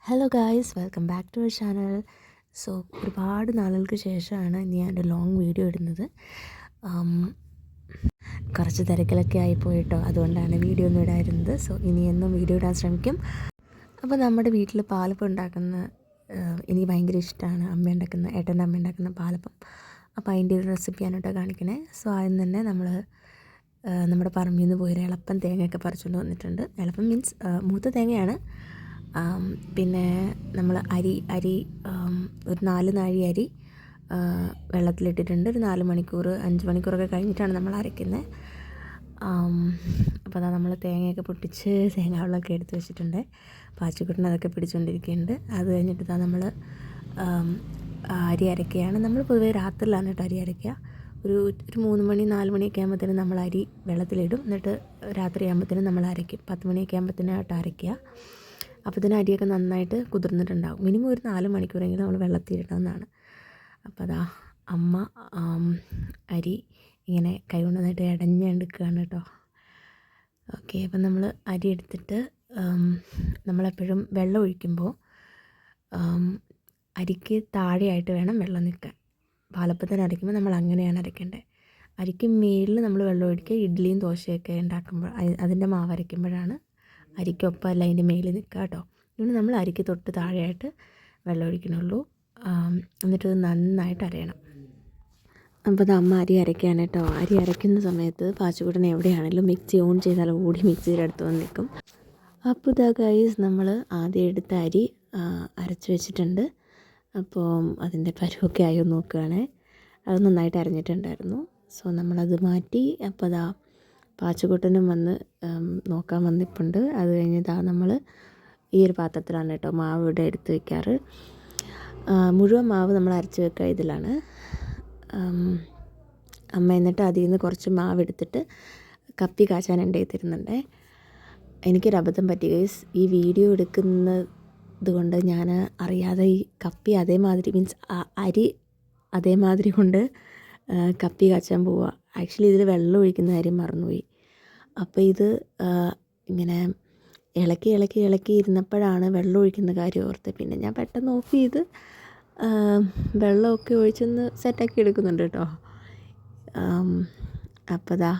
Hello guys, welcome back to our channel. So ഒരുപാട് നാളുകൾക്ക് ശേഷമാണ് ഇനി ഞാൻ ഒരു ലോങ് വീഡിയോ ഇടുന്നത്. കുറച്ച് തിരക്കിലൊക്കെ ആയിപ്പോയിട്ടോ, അതുകൊണ്ടാണ് വീഡിയോ ഒന്നും ഇടായിരുന്നത്. സോ ഇനി എന്നും വീഡിയോ ഇടാൻ ശ്രമിക്കും. അപ്പോൾ നമ്മുടെ വീട്ടിൽ പാലപ്പം ഉണ്ടാക്കുന്ന എനിക്ക് ഭയങ്കര ഇഷ്ടമാണ്. ഏട്ടൻ്റെ അമ്മ ഉണ്ടാക്കുന്ന പാലപ്പം. അപ്പോൾ അതിൻ്റെ ഒരു റെസിപ്പിയാണ് കേട്ടോ കാണിക്കണേ. സോ ആദ്യം തന്നെ നമ്മുടെ പറമ്പിൽ നിന്ന് പോയി എളുപ്പം തേങ്ങയൊക്കെ പറിച്ചുകൊണ്ട് വന്നിട്ടുണ്ട്. എളുപ്പം മീൻസ് മൂത്ത തേങ്ങയാണ്. പിന്നെ നമ്മൾ അരി ഒരു 4 നാഴി അരി വെള്ളത്തിലിട്ടിട്ടുണ്ട്. ഒരു 4 മണിക്കൂർ 5 മണിക്കൂറൊക്കെ കഴിഞ്ഞിട്ടാണ് നമ്മൾ അരയ്ക്കുന്നത്. അപ്പോൾ അതാ നമ്മൾ തേങ്ങയൊക്കെ പൊട്ടിച്ച് തേങ്ങാവെള്ളമൊക്കെ എടുത്ത് വെച്ചിട്ടുണ്ട്. പാച്ചിക്കുട്ടൻ അതൊക്കെ പിടിച്ചുകൊണ്ടിരിക്കുന്നുണ്ട്. അത് കഴിഞ്ഞിട്ട് നമ്മൾ അരി അരയ്ക്കുകയാണ്. നമ്മൾ പൊതുവേ രാത്രിയിലാണ് കേട്ടോ അരി അരയ്ക്കുക. ഒരു 3 മണി 4 മണിയൊക്കെ ആകുമ്പോഴത്തേനും നമ്മൾ അരി വെള്ളത്തിലിടും. എന്നിട്ട് രാത്രി ആകുമ്പോഴത്തേനും നമ്മൾ അരയ്ക്കും. 10 മണിയൊക്കെ ആകുമ്പോഴത്തേനും ആയിട്ട് അരയ്ക്കുക. അപ്പോൾ ഇതിന് അരിയൊക്കെ നന്നായിട്ട് കുതിർന്നിട്ടുണ്ടാകും. മിനിമം ഒരു 4 മണിക്കൂറെങ്കിലും നമ്മൾ വെള്ളത്തിലിടണമെന്നാണ്. അപ്പോൾ അതാ അമ്മ അരി ഇങ്ങനെ കൈകൊണ്ട് നന്നായിട്ട് ഇടഞ്ഞെടുക്കുകയാണ് കേട്ടോ. ഓക്കെ, അപ്പം നമ്മൾ അരി എടുത്തിട്ട് നമ്മളെപ്പോഴും വെള്ളം ഒഴിക്കുമ്പോൾ അരിക്ക് താഴെയായിട്ട് വേണം വെള്ളം നിൽക്കാൻ. പാലപ്പത്തിന് അരയ്ക്കുമ്പോൾ നമ്മൾ അങ്ങനെയാണ് അരയ്ക്കേണ്ടത്. അരിക്ക് മേളിൽ നമ്മൾ വെള്ളം ഒഴിക്കുക. ഇഡ്ഡലിയും ദോശയൊക്കെ ഉണ്ടാക്കുമ്പോൾ അതിൻ്റെ മാവ് അരയ്ക്കുമ്പോഴാണ് അരിക്കൊപ്പം അല്ല അതിൻ്റെ മേളിൽ നിൽക്കുക കേട്ടോ. ഇങ്ങനെ നമ്മൾ അരിക്ക് തൊട്ട് താഴെയായിട്ട് വെള്ളം ഒഴിക്കണുള്ളൂ. എന്നിട്ടത് നന്നായിട്ട് അരയണം. അപ്പോൾ അത് അമ്മ അരി അരയ്ക്കുകയാണ് കേട്ടോ. അരി അരയ്ക്കുന്ന സമയത്ത് പാച്ചുകുട്ടൻ എവിടെയാണെങ്കിലും മിക്സി ഓൺ ചെയ്താൽ ഓടി മിക്സിയുടെ അടുത്ത് വന്ന് നിൽക്കും. അപ്പോൾ ഇതാ ഗൈസ്, നമ്മൾ ആദ്യം എടുത്ത അരി അരച്ച് വെച്ചിട്ടുണ്ട്. അപ്പോൾ അതിൻ്റെ പരുവൊക്കെ ആയോ നോക്കുകയാണേ. അത് നന്നായിട്ട് അരഞ്ഞിട്ടുണ്ടായിരുന്നു. സോ നമ്മളത് മാറ്റി. അപ്പോൾ അതാ പാച്ചുകുട്ടനും വന്ന് നോക്കാൻ വന്നിപ്പുണ്ട്. അത് കഴിഞ്ഞിട്ടാ നമ്മൾ ഈ ഒരു പാത്രത്തിലാണ് കേട്ടോ മാവ് ഇവിടെ എടുത്ത് വയ്ക്കാറ്. മുഴുവൻ മാവ് നമ്മൾ അരച്ച് വെക്കുക ഇതിലാണ്. അമ്മ എന്നിട്ട് അതിൽ നിന്ന് കുറച്ച് മാവ് എടുത്തിട്ട് കപ്പി കാച്ചാൻ എൻ്റെ തരുന്നുണ്ടേ. എനിക്കൊരു അബദ്ധം പറ്റി ഗൈസ്. ഈ വീഡിയോ എടുക്കുന്നത് കൊണ്ട് ഞാൻ അറിയാതെ ഈ കപ്പി അതേമാതിരി മീൻസ് അരി അതേമാതിരി കൊണ്ട് കപ്പി കാച്ചാൻ പോവുക. ആക്ച്വലി ഇതിൽ വെള്ളം ഒഴിക്കുന്ന കാര്യം മറന്നുപോയി. അപ്പോൾ ഇത് ഇങ്ങനെ ഇളക്കി ഇരുന്നപ്പോഴാണ് വെള്ളം ഒഴിക്കുന്ന കാര്യം ഓർത്ത്. പിന്നെ ഞാൻ പെട്ടെന്ന് ഓഫ് ചെയ്ത് വെള്ളമൊക്കെ ഒഴിച്ചൊന്ന് സെറ്റാക്കി എടുക്കുന്നുണ്ട് കേട്ടോ. അപ്പോൾ ദാ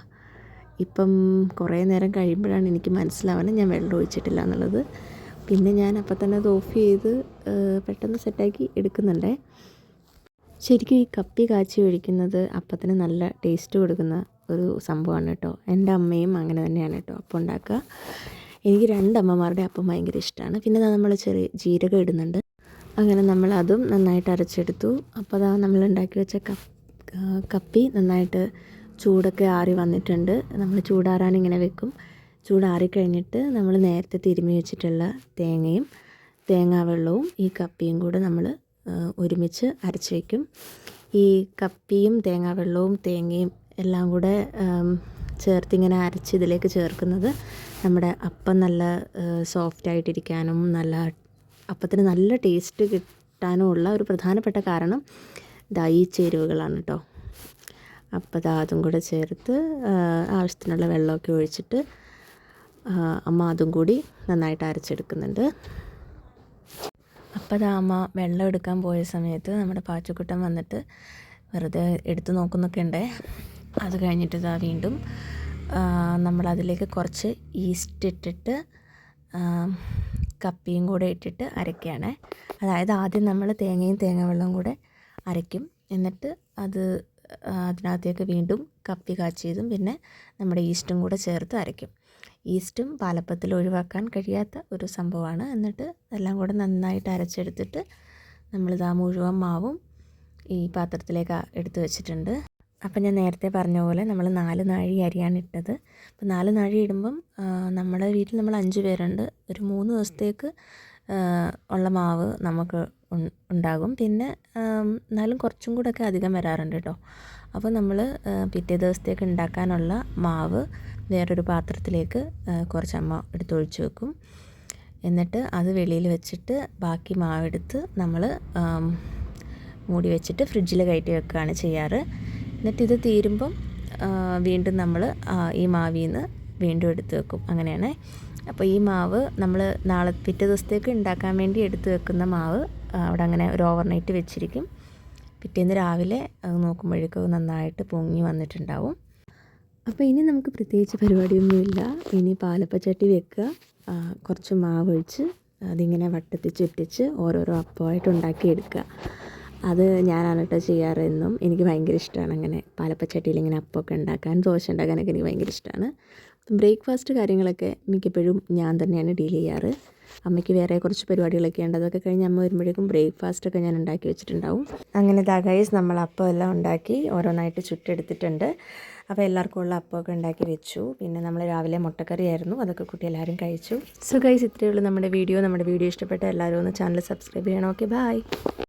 ഇപ്പം കുറേ നേരം കഴിയുമ്പോഴാണ് എനിക്ക് മനസ്സിലാവുന്നത് ഞാൻ വെള്ളം ഒഴിച്ചിട്ടില്ല എന്നുള്ളത്. പിന്നെ ഞാൻ അപ്പം തന്നെ അത് ഓഫ് ചെയ്ത് പെട്ടെന്ന് സെറ്റാക്കി എടുക്കുന്നുണ്ടേ. ശരിക്കും ഈ കപ്പി കാച്ചി ഒഴിക്കുന്നത് അപ്പത്തിന് നല്ല ടേസ്റ്റ് കൊടുക്കുന്ന ഒരു സംഭവമാണ് കേട്ടോ. എൻ്റെ അമ്മയും അങ്ങനെ തന്നെയാണ് കേട്ടോ അപ്പം ഉണ്ടാക്കുക. എനിക്ക് 2 അമ്മമാരുടെ അപ്പം ഭയങ്കര ഇഷ്ടമാണ്. പിന്നെ നമ്മൾ ചെറിയ ജീരകം ഇടുന്നുണ്ട്. അങ്ങനെ നമ്മൾ അതും നന്നായിട്ട് അരച്ചെടുത്തു. അപ്പോൾ അതാ നമ്മൾ ഉണ്ടാക്കി വെച്ച കപ്പി നന്നായിട്ട് ചൂടൊക്കെ ആറി വന്നിട്ടുണ്ട്. നമ്മൾ ചൂടാറാൻ ഇങ്ങനെ വെക്കും. ചൂടാറിക്കഴിഞ്ഞിട്ട് നമ്മൾ നേരത്തെ തിരുമ്മി വെച്ചിട്ടുള്ള തേങ്ങയും തേങ്ങാവെള്ളവും ഈ കപ്പിയും കൂടെ നമ്മൾ ഒരുമിച്ച് അരച്ച് വയ്ക്കും. ഈ കപ്പിയും തേങ്ങാവെള്ളവും തേങ്ങയും എല്ലാം കൂടെ ചേർത്തിങ്ങനെ അരച്ച് ഇതിലേക്ക് ചേർക്കുന്നത് നമ്മുടെ അപ്പം നല്ല സോഫ്റ്റായിട്ടിരിക്കാനും അപ്പത്തിന് നല്ല ടേസ്റ്റ് കിട്ടാനുമുള്ള ഒരു പ്രധാനപ്പെട്ട കാരണം ഈ ചേരുവകളാണ് കേട്ടോ. അപ്പോൾ അതും കൂടെ ചേർത്ത് ആവശ്യത്തിനുള്ള വെള്ളമൊക്കെ ഒഴിച്ചിട്ട് അമ്മ അതും കൂടി നന്നായിട്ട് അരച്ചെടുക്കുന്നുണ്ട്. അപ്പോൾ അമ്മ വെള്ളം എടുക്കാൻ പോയ സമയത്ത് നമ്മുടെ പാച്ചുക്കുട്ടൻ വന്നിട്ട് വെറുതെ എടുത്ത് നോക്കുന്നൊക്കെ ഉണ്ടേ. അത് കഴിഞ്ഞിട്ട് വീണ്ടും നമ്മളതിലേക്ക് കുറച്ച് ഈസ്റ്റ് ഇട്ടിട്ട് കപ്പിയും കൂടെ ഇട്ടിട്ട് അരയ്ക്കുകയാണ്. അതായത് ആദ്യം നമ്മൾ തേങ്ങയും തേങ്ങാവെള്ളവും കൂടെ അരയ്ക്കും. എന്നിട്ട് അതിനകത്തേക്ക് വീണ്ടും കപ്പി കാച്ചിയതും പിന്നെ നമ്മുടെ ഈസ്റ്റും കൂടെ ചേർത്ത് അരയ്ക്കും. ഈസ്റ്റും പാലപ്പത്തിൽ ഒഴിവാക്കാൻ കഴിയാത്ത ഒരു സംഭവമാണ്. എന്നിട്ട് എല്ലാം കൂടെ നന്നായിട്ട് അരച്ചെടുത്തിട്ട് നമ്മളിതാ മുഴുവൻ മാവും ഈ പാത്രത്തിലേക്ക് എടുത്ത് വെച്ചിട്ടുണ്ട്. അപ്പം ഞാൻ നേരത്തെ പറഞ്ഞ പോലെ നമ്മൾ 4 നാഴി അരിയാണ് ഇട്ടത്. അപ്പോൾ 4 നാഴി ഇടുമ്പം നമ്മുടെ വീട്ടിൽ നമ്മൾ 5 പേരുണ്ട്. ഒരു 3 ദിവസത്തേക്ക് ഉള്ള മാവ് നമുക്ക് ഉണ്ടാകും. പിന്നെ എന്നാലും കുറച്ചും കൂടെയൊക്കെ അധികം വരാറുണ്ട് കേട്ടോ. അപ്പോൾ നമ്മൾ പിറ്റേ ദിവസത്തേക്ക് ഉണ്ടാക്കാനുള്ള മാവ് വേറൊരു പാത്രത്തിലേക്ക് കുറച്ച് അമ്മ എടുത്തൊഴിച്ച് വെക്കും. എന്നിട്ട് അത് വെളിയിൽ വെച്ചിട്ട് ബാക്കി മാവെടുത്ത് നമ്മൾ മൂടി വെച്ചിട്ട് ഫ്രിഡ്ജിൽ കയറ്റി വെക്കുകയാണ് ചെയ്യാറ്. എന്നിട്ട് ഇത് തീരുമ്പം വീണ്ടും നമ്മൾ ഈ മാവിൽ നിന്ന് വീണ്ടും എടുത്ത് വെക്കും. അങ്ങനെയാണ്. അപ്പോൾ ഈ മാവ് നമ്മൾ നാളെ പിറ്റേ ദിവസത്തേക്ക് ഉണ്ടാക്കാൻ വേണ്ടി എടുത്ത് വെക്കുന്ന മാവ് അവിടെ അങ്ങനെ ഒരു ഓവർനൈറ്റ് വെച്ചിരിക്കും. പിറ്റേന്ന് രാവിലെ അത് നോക്കുമ്പോഴേക്കും നന്നായിട്ട് പൊങ്ങി വന്നിട്ടുണ്ടാവും. അപ്പോൾ ഇനി നമുക്ക് പ്രത്യേകിച്ച് പരിപാടിയൊന്നുമില്ല. ഇനി പാലപ്പച്ചട്ടി വെക്കുക, കുറച്ച് മാവ് ഒഴിച്ച് അതിങ്ങനെ വട്ടത്തിൽ ചുറ്റിച്ച് ഓരോരോ അപ്പമായിട്ട് ഉണ്ടാക്കിയെടുക്കുക. അത് ഞാനാണ് കേട്ടോ ചെയ്യാറ് എന്നും. എനിക്ക് ഭയങ്കര ഇഷ്ടമാണ് അങ്ങനെ പാലപ്പച്ചട്ടിയിൽ ഇങ്ങനെ അപ്പമൊക്കെ ഉണ്ടാക്കാൻ, ദോശ ഉണ്ടാക്കാനൊക്കെ എനിക്ക് ഭയങ്കര ഇഷ്ടമാണ്. ബ്രേക്ക്ഫാസ്റ്റ് കാര്യങ്ങളൊക്കെ മിക്കപ്പോഴും ഞാൻ തന്നെയാണ് ഡീൽ ചെയ്യാറ്. അമ്മയ്ക്ക് വേറെ കുറച്ച് പരിപാടികളൊക്കെ ഉണ്ട്, അതൊക്കെ കഴിഞ്ഞ് അമ്മ വരുമ്പോഴേക്കും ബ്രേക്ക്ഫാസ്റ്റൊക്കെ ഞാൻ ഉണ്ടാക്കി വെച്ചിട്ടുണ്ടാവും. അങ്ങനെ ഗൈസ് നമ്മൾ അപ്പം എല്ലാം ഉണ്ടാക്കി ഓരോന്നായിട്ട് ചുട്ടെടുത്തിട്ടുണ്ട്. അപ്പോൾ എല്ലാവർക്കും ഉള്ള അപ്പമൊക്കെ ഉണ്ടാക്കി വെച്ചു. പിന്നെ നമ്മൾ രാവിലെ മുട്ടക്കറി ആയിരുന്നു, അതൊക്കെ കൂട്ടി എല്ലാവരും കഴിച്ചു. സോ ഗൈസ്, ഇത്രയേ ഉള്ളൂ നമ്മുടെ വീഡിയോ. നമ്മുടെ വീഡിയോ ഇഷ്ടപ്പെട്ട എല്ലാവരും ഒന്ന് ചാനൽ സബ്സ്ക്രൈബ് ചെയ്യണം. Okay, by.